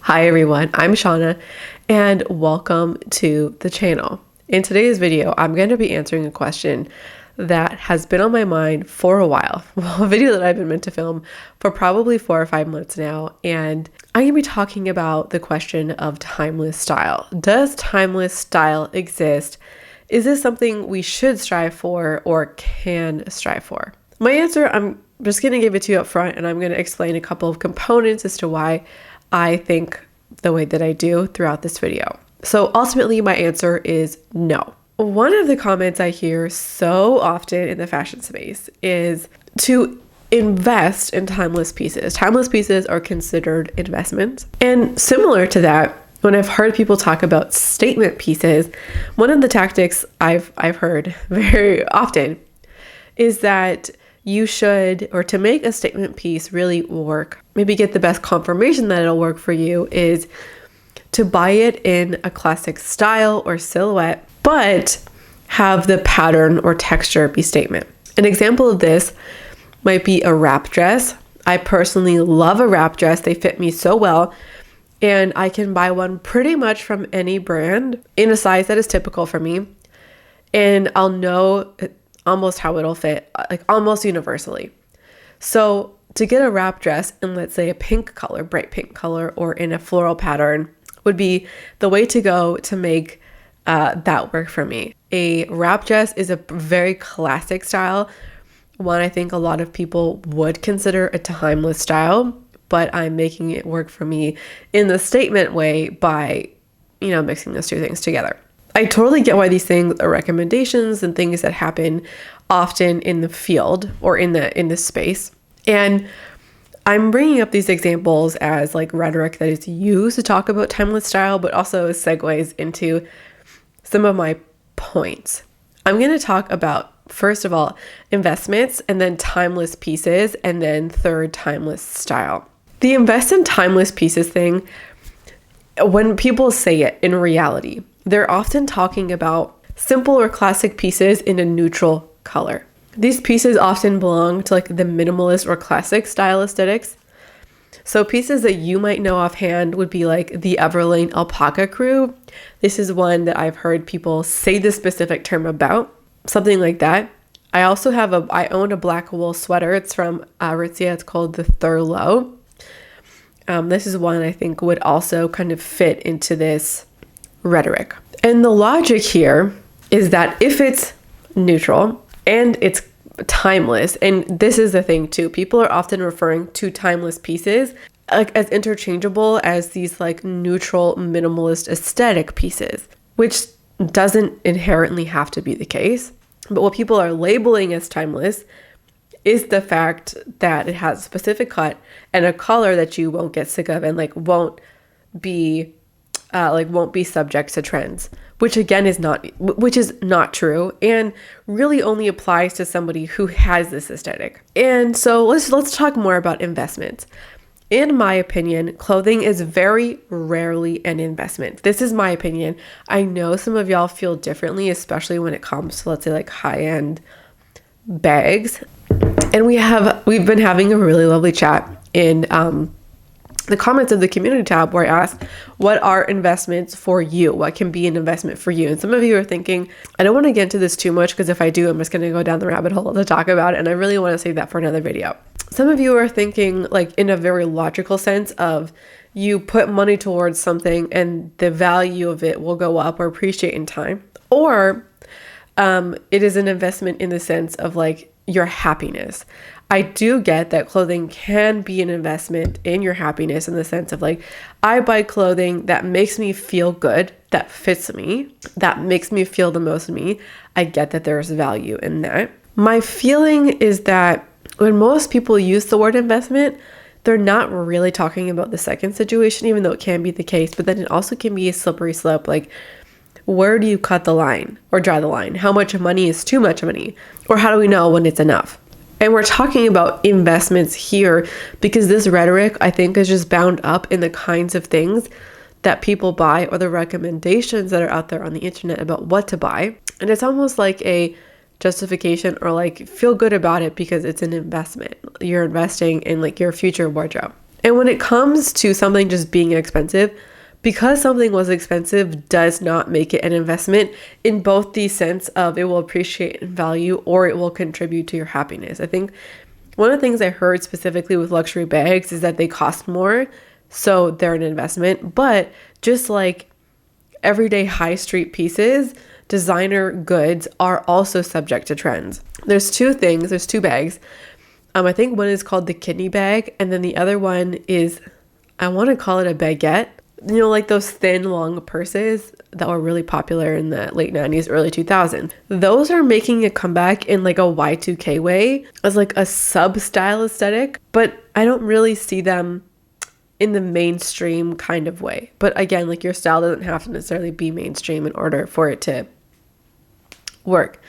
Hi everyone, I'm Shawna and welcome to the channel. In today's video, I'm going to be answering a question that has been on my mind for a while. Well, a video that I've been meant to film for probably 4 or 5 months now, and I'm going to be talking about the question of timeless style. Does timeless style exist? Is this something we should strive for or can strive for? My answer, I'm just going to give it to you up front, and I'm going to explain a couple of components as to why I think the way that I do throughout this video. So ultimately, my answer is no. One of the comments I hear so often in the fashion space is to invest in timeless pieces. Timeless pieces are considered investments. And similar to that, when I've heard people talk about statement pieces, one of the tactics I've heard very often is that you should, or to make a statement piece really work, maybe get the best confirmation that it'll work for you, is to buy it in a classic style or silhouette, but have the pattern or texture be statement. An example of this might be a wrap dress. I personally love a wrap dress. They fit me so well, and I can buy one pretty much from any brand in a size that is typical for me, and I'll know almost how it'll fit, like almost universally. So to get a wrap dress in, let's say, a pink color, bright pink color, or in a floral pattern would be the way to go to make that work for me. A wrap dress is a very classic style, one I think a lot of people would consider a timeless style, but I'm making it work for me in the statement way by, mixing those two things together. I totally get why these things are recommendations and things that happen often in the field or in the space. And I'm bringing up these examples as like rhetoric that is used to talk about timeless style, but also as segues into some of my points. I'm going to talk about, first of all, investments, and then timeless pieces, and then third, timeless style. The invest in timeless pieces thing, when people say it in reality, they're often talking about simple or classic pieces in a neutral color. These pieces often belong to like the minimalist or classic style aesthetics. So pieces that you might know offhand would be like the Everlane Alpaca Crew. This is one that I've heard people say this specific term about, something like that. I also I own a black wool sweater. It's from Aritzia. It's called the Thurlow. This is one I think would also kind of fit into this rhetoric. And the logic here is that if it's neutral and it's timeless, and this is the thing too, people are often referring to timeless pieces like as interchangeable as these like neutral minimalist aesthetic pieces, which doesn't inherently have to be the case. But what people are labeling as timeless is the fact that it has a specific cut and a color that you won't get sick of and won't be subject to trends, which is not true and really only applies to somebody who has this aesthetic. And so let's talk more about investments. In my opinion, clothing is very rarely an investment. This is my opinion. I know some of y'all feel differently, especially when it comes to, let's say, like high-end bags. And we've been having a really lovely chat in the comments of the community tab where I asked, what are investments for you? What can be an investment for you? And some of you are thinking, I don't want to get into this too much because if I do, I'm just going to go down the rabbit hole to talk about it. And I really want to save that for another video. Some of you are thinking like in a very logical sense of you put money towards something and the value of it will go up or appreciate in time. Or it is an investment in the sense of like your happiness. I do get that clothing can be an investment in your happiness in the sense of like, I buy clothing that makes me feel good, that fits me, that makes me feel the most me. I get that there's value in that. My feeling is that when most people use the word investment, they're not really talking about the second situation, even though it can be the case, but then it also can be a slippery slope. Like, where do you cut the line or draw the line? How much money is too much money? Or how do we know when it's enough? And we're talking about investments here because this rhetoric, I think, is just bound up in the kinds of things that people buy or the recommendations that are out there on the internet about what to buy. And it's almost like a justification or like feel good about it because it's an investment. You're investing in like your future wardrobe. And when it comes to something just being expensive, because something was expensive does not make it an investment in both the sense of it will appreciate in value or it will contribute to your happiness. I think one of the things I heard specifically with luxury bags is that they cost more, so they're an investment. But just like everyday high street pieces, designer goods are also subject to trends. There's two bags. I think one is called the kidney bag, and then the other one is, I want to call it a baguette. You know, like those thin, long purses that were really popular in the late 90s, early 2000s. Those are making a comeback in like a Y2K way as like a sub-style aesthetic, but I don't really see them in the mainstream kind of way. But again, like your style doesn't have to necessarily be mainstream in order for it to work.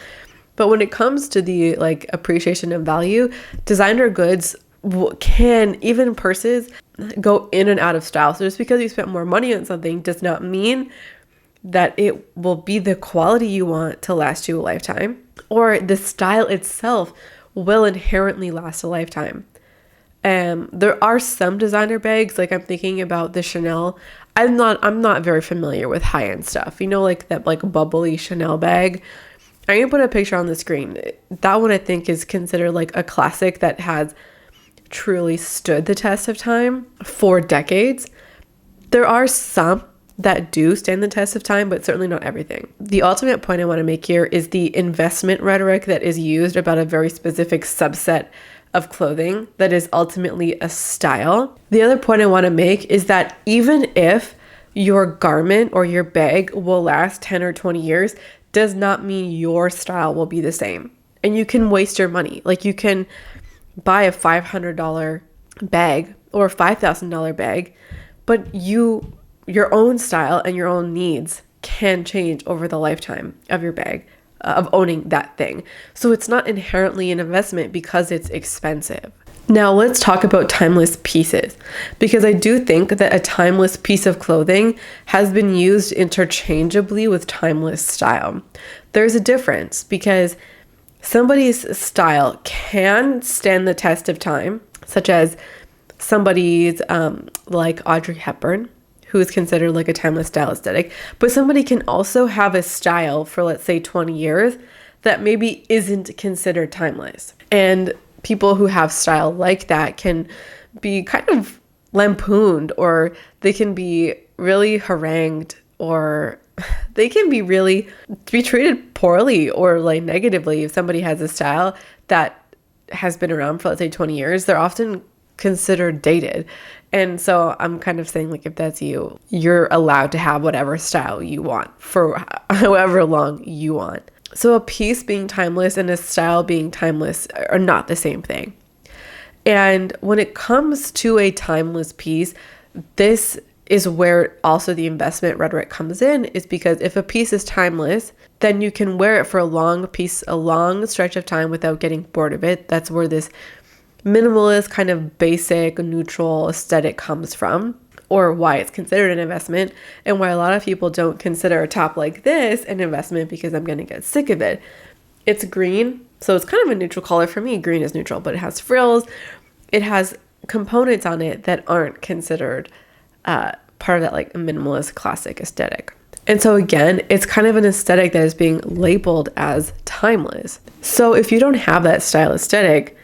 But when it comes to the like appreciation of value, designer goods can, even purses, go in and out of style. So just because you spent more money on something does not mean that it will be the quality you want to last you a lifetime, or the style itself will inherently last a lifetime. There are some designer bags, like I'm thinking about the Chanel. I'm not very familiar with high-end stuff. You know, like that like bubbly Chanel bag. I'm gonna put a picture on the screen. That one I think is considered like a classic that has truly stood the test of time for decades. There are some that do stand the test of time, but certainly not everything. The ultimate point I want to make here is the investment rhetoric that is used about a very specific subset of clothing that is ultimately a style. The other point I want to make is that even if your garment or your bag will last 10 or 20 years, does not mean your style will be the same. And you can waste your money. Like you can buy a $500 bag or a $5,000 bag, but your own style and your own needs can change over the lifetime of your bag, of owning that thing. So it's not inherently an investment because it's expensive. Now let's talk about timeless pieces, because I do think that a timeless piece of clothing has been used interchangeably with timeless style. There's a difference because somebody's style can stand the test of time, such as somebody's like Audrey Hepburn, who is considered like a timeless style aesthetic, but somebody can also have a style for, let's say, 20 years that maybe isn't considered timeless. And people who have style like that can be kind of lampooned, or they can be really harangued, or they can be treated poorly or like negatively. If somebody has a style that has been around for, let's say, 20 years, they're often considered dated. And so I'm kind of saying, like, if that's you, you're allowed to have whatever style you want for however long you want. So a piece being timeless and a style being timeless are not the same thing. And when it comes to a timeless piece, this is where also the investment rhetoric comes in, is because if a piece is timeless, then you can wear it for a long stretch of time without getting bored of it. That's where this minimalist kind of basic neutral aesthetic comes from, or why it's considered an investment, and why a lot of people don't consider a top like this an investment, because I'm going to get sick of it. It's green, so it's kind of a neutral color for me. Green is neutral, but it has frills. It has components on it that aren't considered part of that like minimalist classic aesthetic. And so again, it's kind of an aesthetic that is being labeled as timeless. So if you don't have that style aesthetic,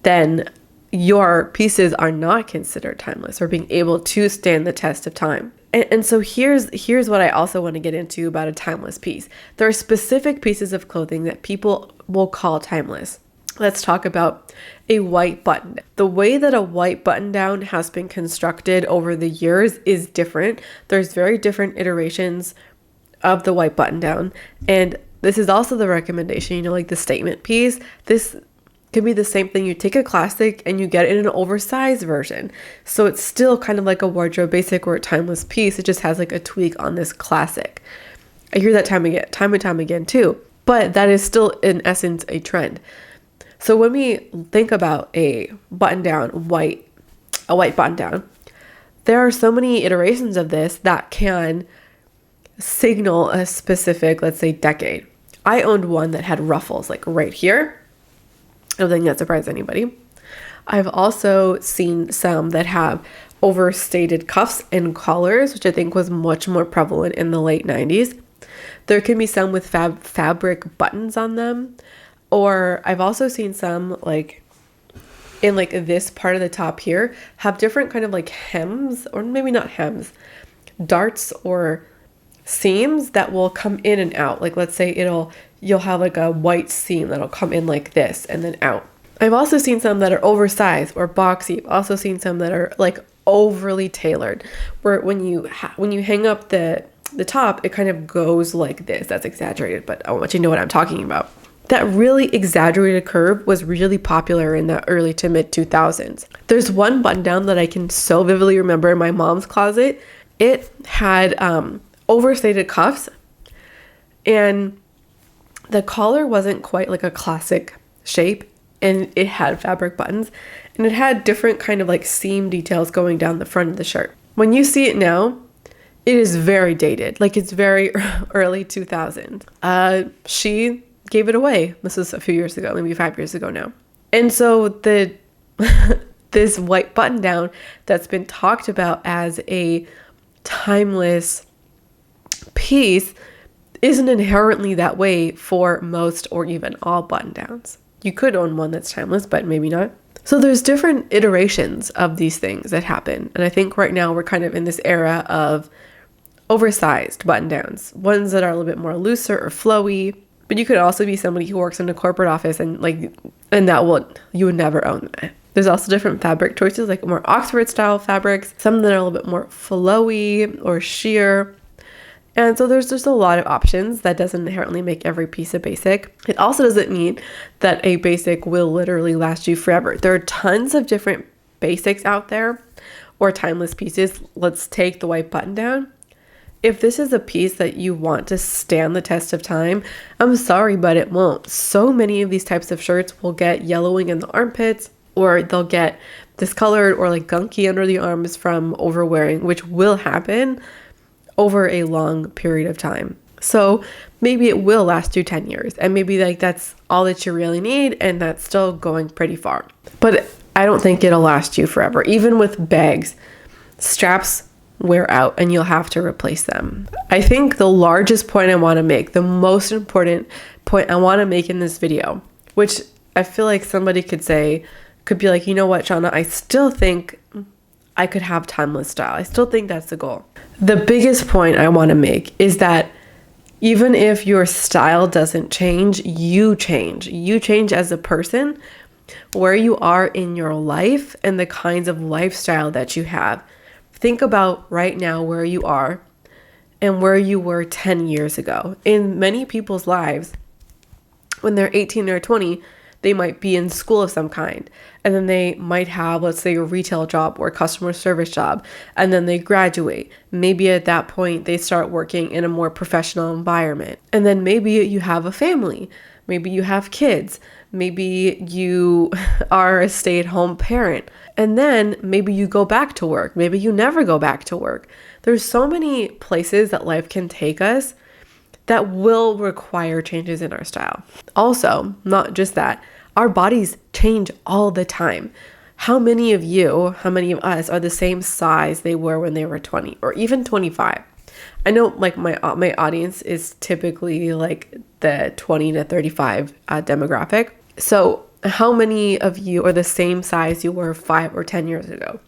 then your pieces are not considered timeless or being able to stand the test of time. And so here's what I also want to get into about a timeless piece. There are specific pieces of clothing that people will call timeless. Let's talk about a white button. The way that a white button down has been constructed over the years is different. There's very different iterations of the white button down. And this is also the recommendation, like the statement piece. This can be the same thing. You take a classic and you get it in an oversized version. So it's still kind of like a wardrobe basic or a timeless piece. It just has like a tweak on this classic. I hear that time and time again too. But that is still in essence a trend. So when we think about a white button down, there are so many iterations of this that can signal a specific, let's say, decade. I owned one that had ruffles like right here. I don't think that surprised anybody. I've also seen some that have overstated cuffs and collars, which I think was much more prevalent in the late 90s. There can be some with fabric buttons on them. Or I've also seen some like in like this part of the top here have different kind of like hems, or maybe not hems, darts or seams that will come in and out. Like let's say you'll have like a white seam that'll come in like this and then out. I've also seen some that are oversized or boxy. I've also seen some that are like overly tailored, where when you hang up the top, it kind of goes like this. That's exaggerated, but I want you to know what I'm talking about. That really exaggerated curve was really popular in the early to mid 2000s. There's one button down that I can so vividly remember in my mom's closet. It had overstated cuffs, and the collar wasn't quite like a classic shape, and it had fabric buttons, and it had different kind of like seam details going down the front of the shirt. When you see it now, it is very dated. Like it's very early 2000s. She gave it away. This is a few years ago, maybe 5 years ago now. And so this white button down that's been talked about as a timeless piece isn't inherently that way for most or even all button downs. You could own one that's timeless, but maybe not. So there's different iterations of these things that happen. And I think right now we're kind of in this era of oversized button downs, ones that are a little bit more looser or flowy. But you could also be somebody who works in a corporate office and you would never own that. There's also different fabric choices, like more Oxford style fabrics, some that are a little bit more flowy or sheer. And so there's just a lot of options. That doesn't inherently make every piece a basic. It also doesn't mean that a basic will literally last you forever. There are tons of different basics out there or timeless pieces. Let's take the white button down. If this is a piece that you want to stand the test of time, I'm sorry, but it won't. So many of these types of shirts will get yellowing in the armpits, or they'll get discolored or like gunky under the arms from overwearing, which will happen over a long period of time. So maybe it will last you 10 years, and maybe like that's all that you really need, and that's still going pretty far. But I don't think it'll last you forever. Even with bags, straps wear out and you'll have to replace them. I think the largest point I want to make, the most important point I want to make in this video, which I feel like somebody could be like, you know what, Shawna, I still think I could have timeless style. I still think that's the goal. The biggest point I want to make is that even if your style doesn't change, you change. You change as a person, where you are in your life, and the kinds of lifestyle that you have. Think about right now where you are and where you were 10 years ago. In many people's lives, when they're 18 or 20, they might be in school of some kind. And then they might have, let's say, a retail job or a customer service job. And then they graduate. Maybe at that point, they start working in a more professional environment. And then maybe you have a family. Maybe you have kids. Maybe you are a stay-at-home parent. And then maybe you go back to work. Maybe you never go back to work. There's so many places that life can take us that will require changes in our style. Also, not just that, our bodies change all the time. How many of us are the same size they were when they were 20 or even 25? I know like my audience is typically like the 20 to 35 demographic. So how many of you are the same size you were 5 or 10 years ago?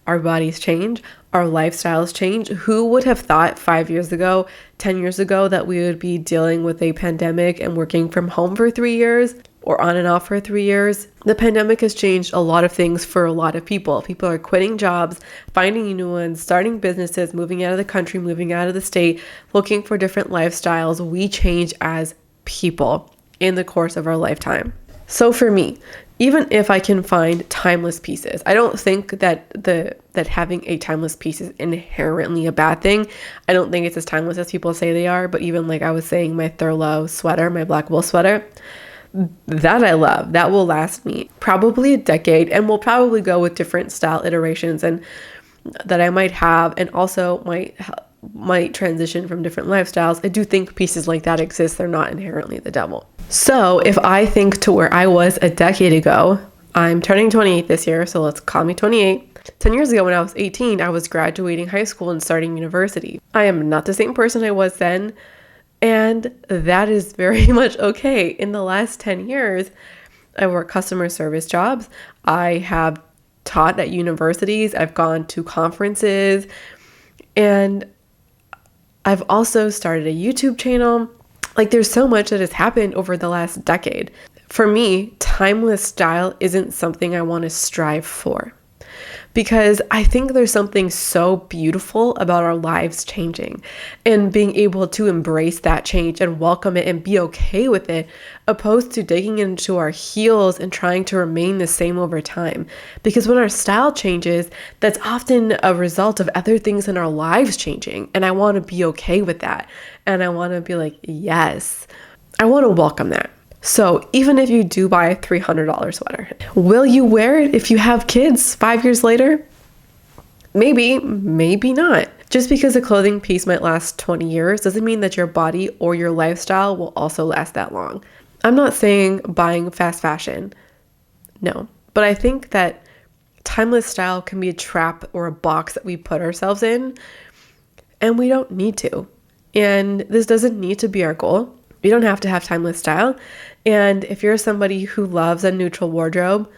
Our bodies change, our lifestyles change. Who would have thought 5 years ago, 10 years ago that we would be dealing with a pandemic and working from home for 3 years or on and off for 3 years? The pandemic has changed a lot of things for a lot of people. People are quitting jobs, finding new ones, starting businesses, moving out of the country, moving out of the state, looking for different lifestyles. We change as people in the course of our lifetime. So for me, even if I can find timeless pieces, I don't think that having a timeless piece is inherently a bad thing. I don't think it's as timeless as people say they are. But even like I was saying, my Thurlow sweater, my black wool sweater, that I love, that will last me probably a decade, and will probably go with different style iterations and that I might have, and also might transition from different lifestyles. I do think pieces like that exist. They're not inherently the devil. So if I think to where I was a decade ago, I'm turning 28 this year, so let's call me 28. 10 years ago when I was 18, I was graduating high school and starting university. I am not the same person I was then, and that is very much okay. In the last 10 years, I work customer service jobs. I have taught at universities. I've gone to conferences, and I've also started a YouTube channel. Like, there's so much that has happened over the last decade. For me, timeless style isn't something I want to strive for, because I think there's something so beautiful about our lives changing and being able to embrace that change and welcome it and be okay with it, opposed to digging into our heels and trying to remain the same over time. Because when our style changes, that's often a result of other things in our lives changing. And I want to be okay with that. And I want to be like, yes, I want to welcome that. So even if you do buy a $300 sweater, will you wear it if you have kids 5 years later? Maybe, maybe not. Just because a clothing piece might last 20 years doesn't mean that your body or your lifestyle will also last that long. I'm not saying buying fast fashion. No, but I think that timeless style can be a trap or a box that we put ourselves in, and we don't need to. And this doesn't need to be our goal. You don't have to have timeless style. And if you're somebody who loves a neutral wardrobe,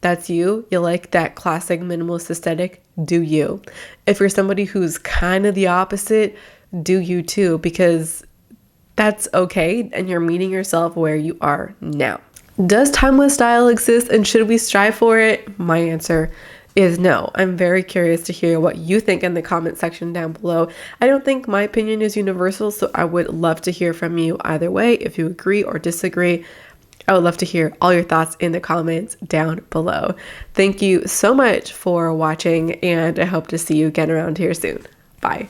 that's you. You like that classic minimalist aesthetic, do you. If you're somebody who's kind of the opposite, do you too, because that's okay and you're meeting yourself where you are now. Does timeless style exist and should we strive for it? My answer is no. I'm very curious to hear what you think in the comment section down below. I don't think my opinion is universal, so I would love to hear from you either way. If you agree or disagree, I would love to hear all your thoughts in the comments down below. Thank you so much for watching, and I hope to see you again around here soon. Bye.